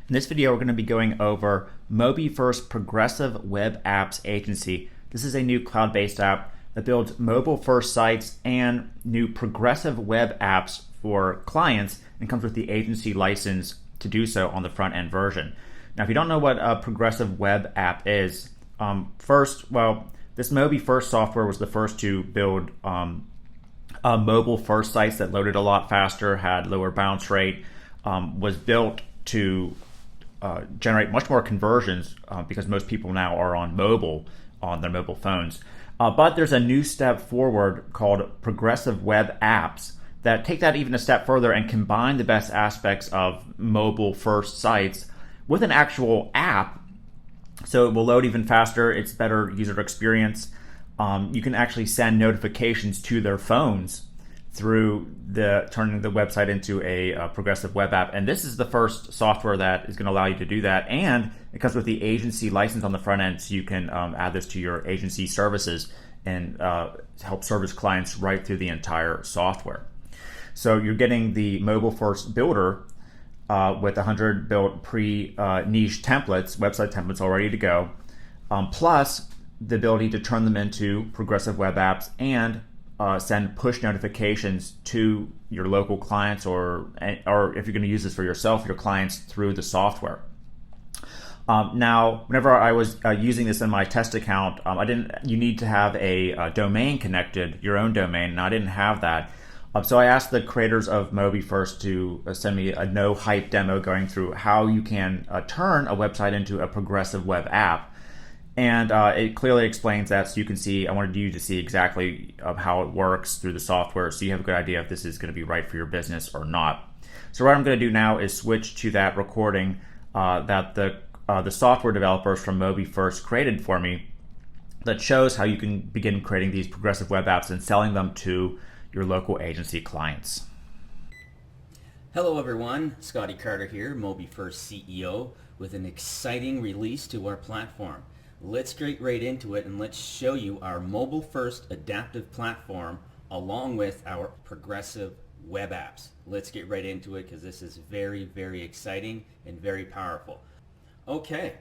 In this video, we're going to be going over MobiFirst Progressive Web Apps Agency. This is a new cloud-based app that builds mobile-first sites and new progressive web apps for clients and comes with the agency license to do so on the front-end version. Now, if you don't know what a progressive web app is, this MobiFirst software was the first to build mobile-first sites that loaded a lot faster, had lower bounce rate, was built to generate much more conversions because most people now are on their mobile phones. But there's a new step forward called progressive web apps that take that even a step further and combine the best aspects of mobile first sites with an actual app, so it will load even faster. It's better user experience. You can actually send notifications to their phones through turning the website into a progressive web app. And this is the first software that is going to allow you to do that. And it comes with the agency license on the front end, so you can add this to your agency services and help service clients right through the entire software. So you're getting the mobile first builder with 100 built pre-niche templates, website templates all ready to go, plus the ability to turn them into progressive web apps and send push notifications to your local clients, or if you're going to use this for yourself, your clients through the software. Now, whenever I was using this in my test account, you need to have a domain connected, your own domain, and I didn't have that. So I asked the creators of MobiFirst to send me a no-hype demo going through how you can turn a website into a progressive web app. And it clearly explains that, so you can see. I wanted you to see exactly how it works through the software, so you have a good idea if this is going to be right for your business or not. So what I'm going to do now is switch to that recording that the software developers from MobiFirst created for me, that shows how you can begin creating these progressive web apps and selling them to your local agency clients. Hello everyone, Scotty Carter here, MobiFirst CEO, with an exciting release to our platform. Let's get right into it and let's show you our mobile first adaptive platform along with our progressive web apps. Let's get right into it because this is very, very exciting and very powerful. Okay,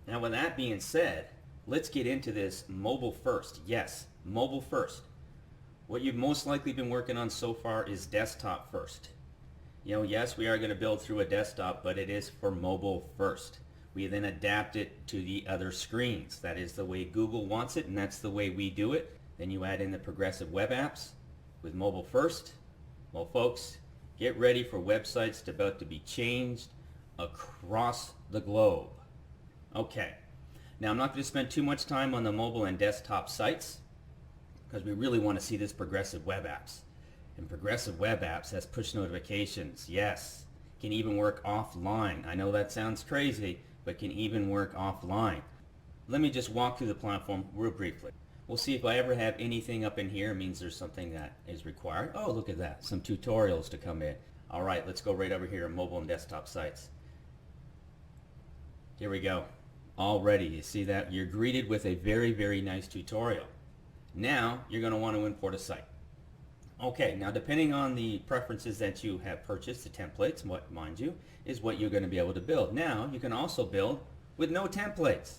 now with that being said, let's get into this mobile first. Yes, mobile first. What you've most likely been working on so far is desktop first. Yes, we are going to build through a desktop, but it is for mobile first. We then adapt it to the other screens. That is the way Google wants it, and that's the way we do it. Then you add in the progressive web apps with mobile first. Well, folks, get ready for websites about to be changed across the globe. Okay, now I'm not going to spend too much time on the mobile and desktop sites because we really want to see this progressive web apps. And progressive web apps has push notifications. Yes, can even work offline. I know that sounds crazy, but can even work offline. Let me just walk through the platform real briefly. We'll see if I ever have anything up in here. It means there's something that is required. Oh, look at that. Some tutorials to come in. All right, let's go right over here on mobile and desktop sites. Here we go. Already, you see that? You're greeted with a very, very nice tutorial. Now, you're going to want to import a site. Okay, now depending on the preferences that you have purchased, the templates, what, mind you, is what you're going to be able to build. Now, you can also build with no templates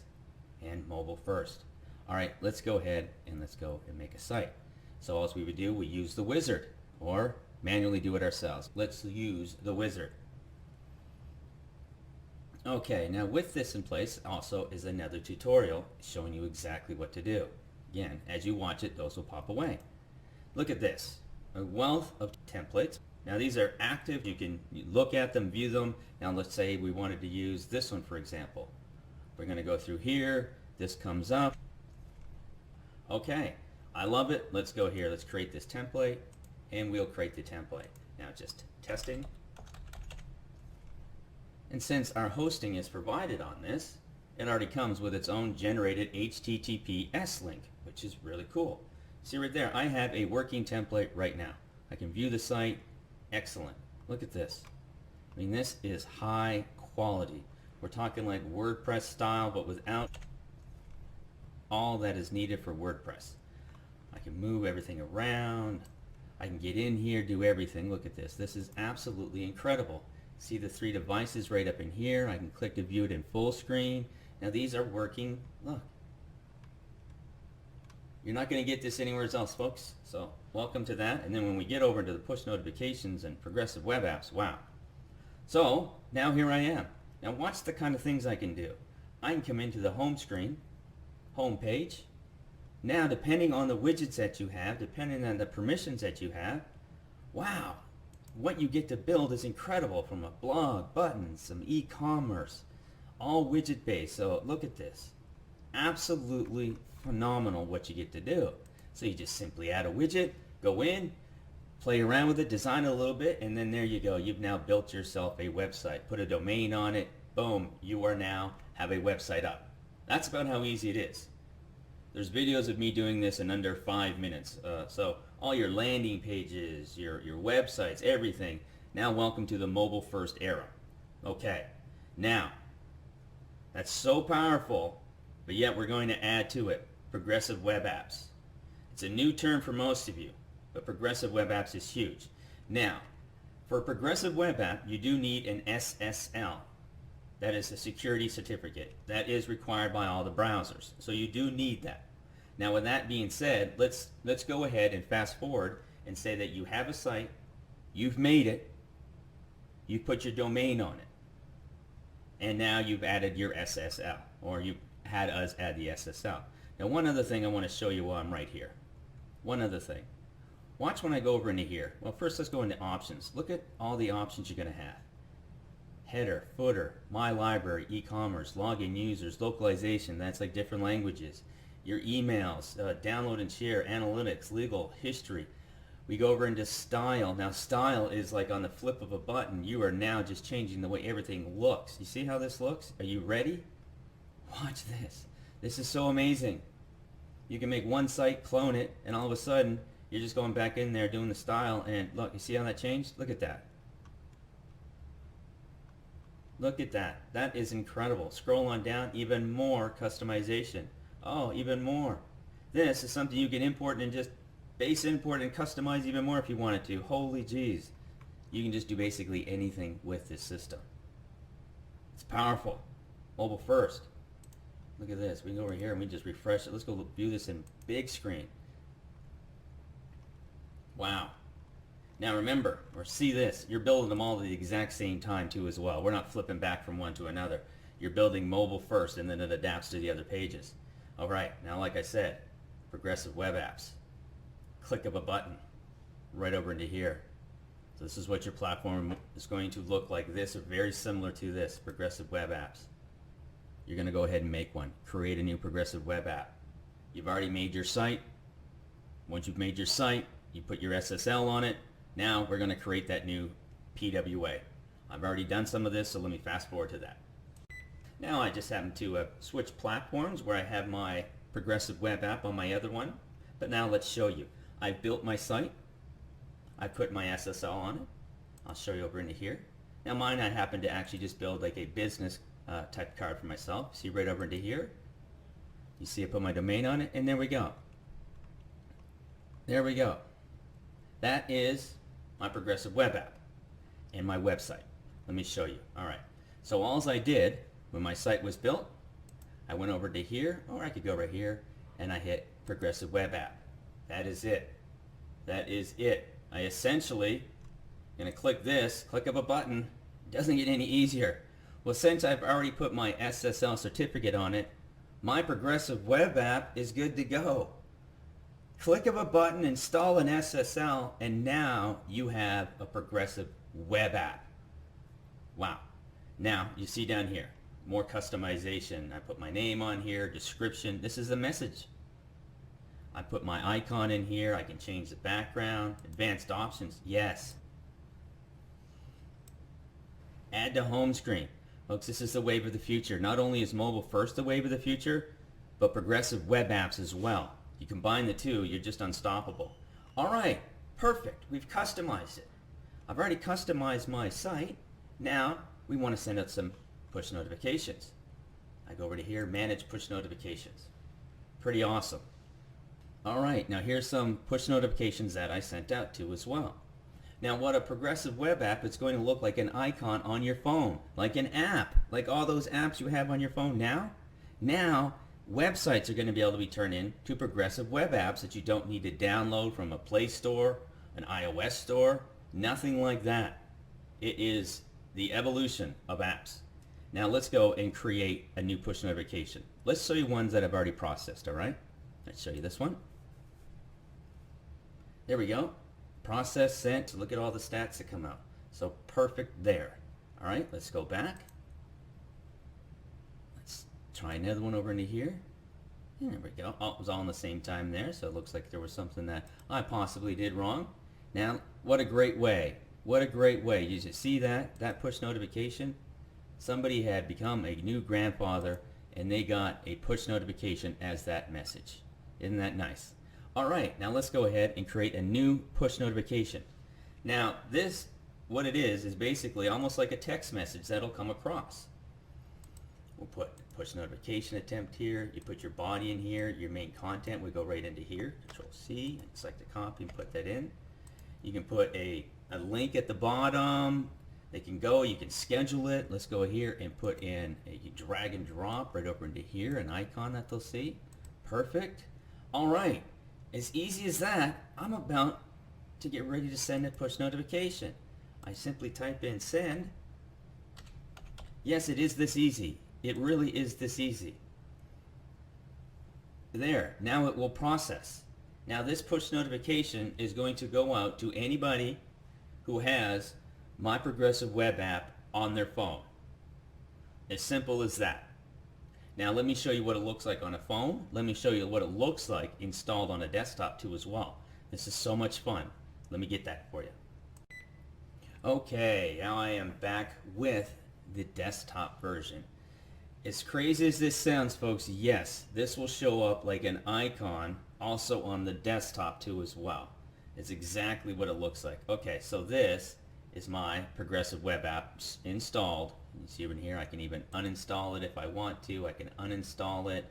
and mobile first. All right, let's go ahead and let's go and make a site. So all we would do, we use the wizard or manually do it ourselves. Let's use the wizard. Okay, now with this in place also is another tutorial showing you exactly what to do. Again, as you watch it, those will pop away. Look at this, a wealth of templates. Now these are active, you can look at them, view them. Now let's say we wanted to use this one for example. We're going to go through here, this comes up. Okay, I love it. Let's go here, let's create this template and we'll create the template. Now just testing. And since our hosting is provided on this, it already comes with its own generated HTTPS link, which is really cool. See right there, I have a working template right now. I can view the site. Excellent. Look at this. I mean, this is high quality. We're talking like WordPress style, but without all that is needed for WordPress. I can move everything around. I can get in here, do everything. Look at this. This is absolutely incredible. See the three devices right up in here. I can click to view it in full screen. Now these are working. Look. You're not going to get this anywhere else, folks. So welcome to that. And then when we get over into the push notifications and progressive web apps, wow. So now here I am. Now watch the kind of things I can do. I can come into the home screen, home page. Now depending on the widgets that you have, depending on the permissions that you have, wow, what you get to build is incredible, from a blog, buttons, some e-commerce, all widget based. So look at this. Absolutely phenomenal what you get to do. So you just simply add a widget, go in, play around with it, design it a little bit, and then there you go. You've now built yourself a website. Put a domain on it. Boom. You are now have a website up. That's about how easy it is. There's videos of me doing this in under 5 minutes. So all your landing pages, your websites, everything. Now welcome to the mobile first era. Okay. Now, that's so powerful, but yet we're going to add to it progressive web apps. It's a new term for most of you, but progressive web apps is huge. Now, for a progressive web app, you do need an SSL. That is a security certificate. That is required by all the browsers. So you do need that. Now with that being said, let's go ahead and fast forward and say that you have a site, you've made it, you've put your domain on it, and now you've added your SSL, or you had us add the SSL. Now one other thing I want to show you while I'm right here. One other thing. Watch when I go over into here. Well, first let's go into options. Look at all the options you're going to have. Header, footer, my library, e-commerce, login users, localization, that's like different languages. Your emails, download and share, analytics, legal, history. We go over into style. Now style is like on the flip of a button. You are now just changing the way everything looks. You see how this looks? Are you ready? Watch this. This is so amazing. You can make one site, clone it, and all of a sudden you're just going back in there doing the style, and look, you see how that changed? Look at that. Look at that. That is incredible. Scroll on down, even more customization. Oh, even more. This is something you can import and just base import and customize even more if you wanted to. Holy jeez. You can just do basically anything with this system. It's powerful. Mobile first. Look at this. We can go over here and we just refresh it. Let's go view this in big screen. Wow. Now remember, or see this, you're building them all at the exact same time too as well. We're not flipping back from one to another. You're building mobile first and then it adapts to the other pages. Alright, now like I said, progressive web apps. Click of a button right over into here. So this is what your platform is going to look like, this or very similar to this, progressive web apps. You're going to go ahead and make one. Create a new progressive web app. You've already made your site. Once you've made your site, you put your SSL on it. Now we're going to create that new PWA. I've already done some of this, so let me fast forward to that. Now I just happen to switch platforms where I have my progressive web app on my other one. But now let's show you. I've built my site. I put my SSL on it. I'll show you over into here. Now mine, I happen to actually just build like a business type card for myself. See right over into here. You see I put my domain on it, and there we go. There we go. That is my progressive web app and my website. Let me show you. Alright. So all I did when my site was built, I went over to here, or I could go right here, and I hit progressive web app. That is it. That is it. I essentially going to click this, click of a button. It doesn't get any easier. Well, since I've already put my SSL certificate on it, my progressive web app is good to go. Click of a button, install an SSL, and now you have a progressive web app. Wow. Now, you see down here, more customization. I put my name on here, description. This is the message. I put my icon in here. I can change the background. Advanced options, yes. Add to home screen. Folks, this is the wave of the future. Not only is mobile first the wave of the future, but progressive web apps as well. You combine the two, you're just unstoppable. Alright, perfect. We've customized it. I've already customized my site. Now, we want to send out some push notifications. I go over to here, manage push notifications. Pretty awesome. Alright, now here's some push notifications that I sent out to as well. Now what a progressive web app, it's going to look like an icon on your phone, like an app, like all those apps you have on your phone now. Now websites are going to be able to be turned into progressive web apps that you don't need to download from a Play Store, an iOS store, nothing like that. It is the evolution of apps. Now let's go and create a new push notification. Let's show you ones that I've already processed, all right? Let's show you this one. There we go. Process sent. Look at all the stats that come out. So perfect there. All right, let's go back. Let's try another one over into here. And there we go. Oh, it was all in the same time there, so it looks like there was something that I possibly did wrong. Now, what a great way. What a great way. You just see that push notification? Somebody had become a new grandfather and they got a push notification as that message. Isn't that nice? All right, now let's go ahead and create a new push notification. Now this, what it is basically almost like a text message that'll come across. We'll put push notification attempt here. You put your body in here, your main content would go right into here. Control C, and select a copy and put that in. You can put a link at the bottom. They can go, you can schedule it. Let's go here and put in a drag and drop right over into here, an icon that they'll see. Perfect. All right, as easy as that, I'm about to get ready to send a push notification. I simply type in send. Yes, it is this easy. It really is this easy. There, now it will process. Now this push notification is going to go out to anybody who has My Progressive Web app on their phone. As simple as that. Now let me show you what it looks like on a phone. Let me show you what it looks like installed on a desktop too as well. This is so much fun. Let me get that for you. Okay, now I am back with the desktop version. As crazy as this sounds, folks, yes, this will show up like an icon also on the desktop too as well. It's exactly what it looks like. Okay, so this is my Progressive Web apps installed. You see over here, I can even uninstall it if I want to. I can uninstall it.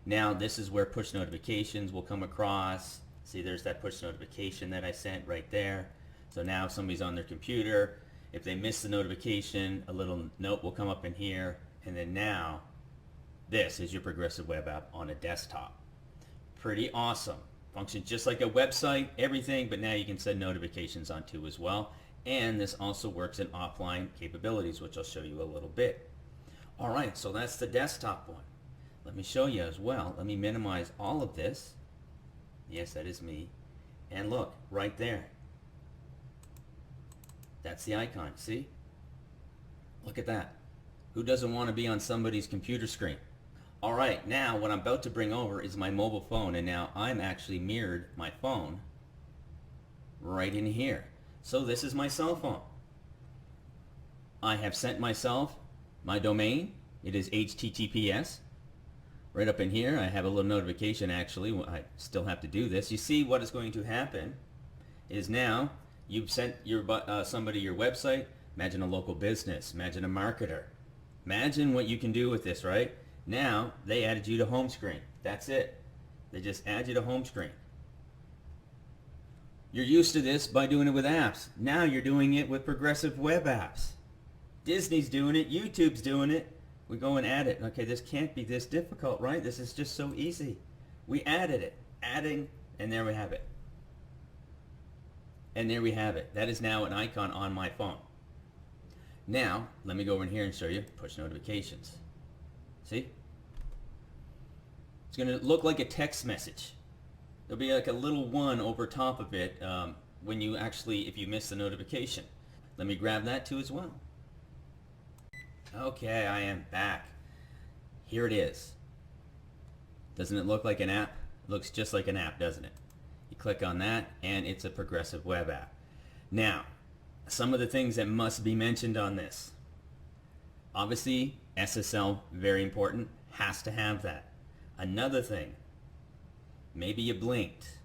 Now this is where push notifications will come across. See, there's that push notification that I sent right there. So now if somebody's on their computer, if they miss the notification, a little note will come up in here. And then now, this is your Progressive Web app on a desktop. Pretty awesome. Functions just like a website, everything, but now you can send notifications on too as well. And this also works in offline capabilities, which I'll show you a little bit. All right, so that's the desktop one. Let me show you as well. Let me minimize all of this. Yes, that is me. And look, right there. That's the icon, see? Look at that. Who doesn't want to be on somebody's computer screen? All right, now what I'm about to bring over is my mobile phone, and now I'm actually mirrored my phone right in here. So this is my cell phone. I have sent myself my domain. It is HTTPS. Right up in here, I have a little notification actually. I still have to do this. You see what is going to happen is now you've sent your somebody your website. Imagine a local business. Imagine a marketer. Imagine what you can do with this, right? Now, they added you to home screen. That's it. They just add you to home screen. You're used to this by doing it with apps. Now you're doing it with progressive web apps. Disney's doing it. YouTube's doing it. We go and add it. Okay, this can't be this difficult, right? This is just so easy. We added it. Adding, and there we have it. And there we have it. That is now an icon on my phone. Now, let me go over in here and show you push notifications. See? It's going to look like a text message. There'll be like a little one over top of it when you actually, if you miss the notification. Let me grab that too as well. Okay, I am back. Here it is. Doesn't it look like an app? It looks just like an app, doesn't it? You click on that and it's a progressive web app. Now, some of the things that must be mentioned on this. Obviously, SSL, very important, has to have that. Another thing, maybe you blinked.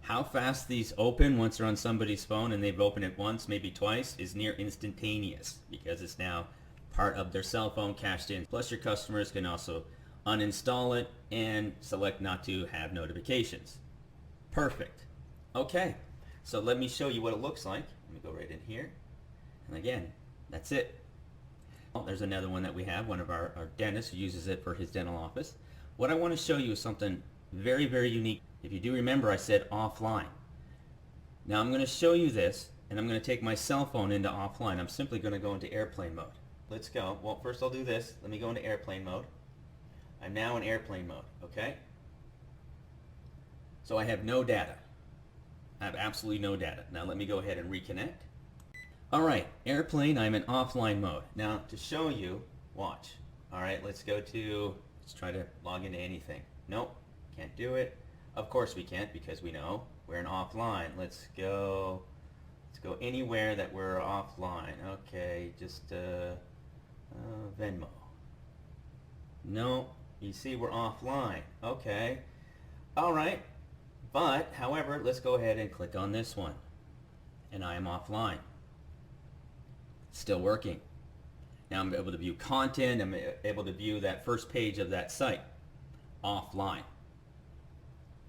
How fast these open once they're on somebody's phone and they've opened it once, maybe twice, is near instantaneous because it's now part of their cell phone cached in. Plus your customers can also uninstall it and select not to have notifications. Perfect. Okay. So let me show you what it looks like. Let me go right in here. And again, that's it. Oh, there's another one that we have, one of our dentists who uses it for his dental office. What I want to show you is something very, very unique. If you do remember, I said offline. Now I'm going to show you this, and I'm going to take my cell phone into offline. I'm simply going to go into airplane mode. Let's go. Well, first I'll do this. Let me go into airplane mode. I'm now in airplane mode, okay? So I have no data. I have absolutely no data. Now let me go ahead and reconnect. Alright, airplane, I'm in offline mode. Now to show you, watch. Alright, let's try to log into anything. Nope, can't do it. Of course we can't because we know we're in offline. Let's go anywhere that we're offline. Okay, just Venmo. No, you see we're offline. Okay, alright. But, however, let's go ahead and click on this one. And I am offline. Still working. Now I'm able to view content. I'm able to view that first page of that site. Offline.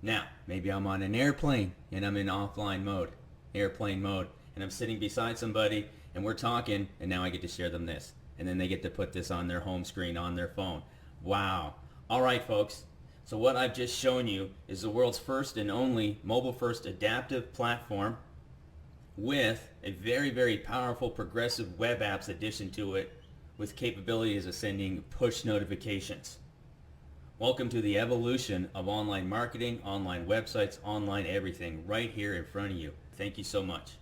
Now, maybe I'm on an airplane and I'm in offline mode. Airplane mode. And I'm sitting beside somebody and we're talking and now I get to share them this. And then they get to put this on their home screen on their phone. Wow. Alright folks. So what I've just shown you is the world's first and only MobiFirst adaptive platform with a very, very powerful progressive web apps addition to it with capabilities of sending push notifications. Welcome to the evolution of online marketing, online websites, online everything right here in front of you. Thank you so much.